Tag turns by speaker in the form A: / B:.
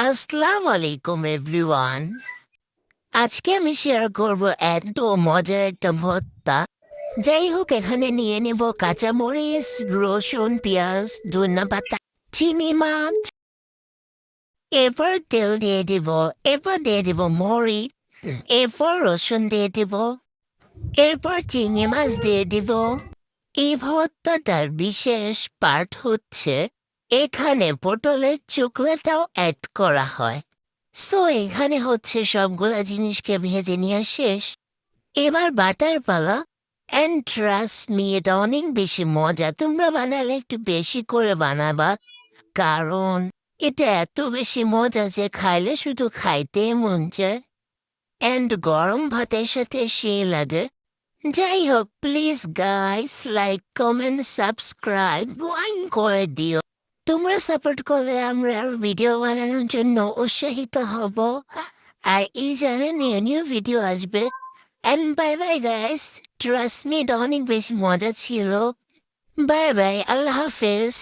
A: আসসালামু আলাইকুম এভরিওয়ান। আজকে আমি শেয়ার করব এত মজার একটা ভর্তা। যাই হোক, এখানে নিয়ে নেব কাঁচামরিচ, রসুন, পেঁয়াজ, ধনেপাতা, চিনি মাছ। এরপর তেল দিয়ে দিব, এরপর দিয়ে দিব মরিচ, এরপর রসুন দিয়ে দিব, এরপর চিংড়ি মাছ দিয়ে দিব। এই ভর্তাটার বিশেষ পার্ট হচ্ছে এখানে পটলের চোখলাটাও অ্যাড করা হয়। সো এখানে হচ্ছে সবগুলা জিনিসকে ভেজে নেওয়া শেষ। এবার বাটার পালা। অ্যান্ড ট্রাস্ট মি, এটা অনেক বেশি মজা। তোমরা বানালে একটু বেশি করে বানাবা, কারণ এটা এত বেশি মজা যে খাইলে শুধু খাইতে মন চায়। অ্যান্ড গরম ভাতের সাথে সেই লাগে। যাই হোক, please guys, like, comment, subscribe wine করে দিও। তোমরা সাপোর্ট করলে আমরা আরো ভিডিও বানানোর জন্য উৎসাহিত হব। আর এই চ্যানেলে নিউ নিউ ভিডিও আসবে। And bye bye guys, trust me, এটা অনেক বেশি মজা ছিল। বাই বাই, আল্লাহ হাফেজ।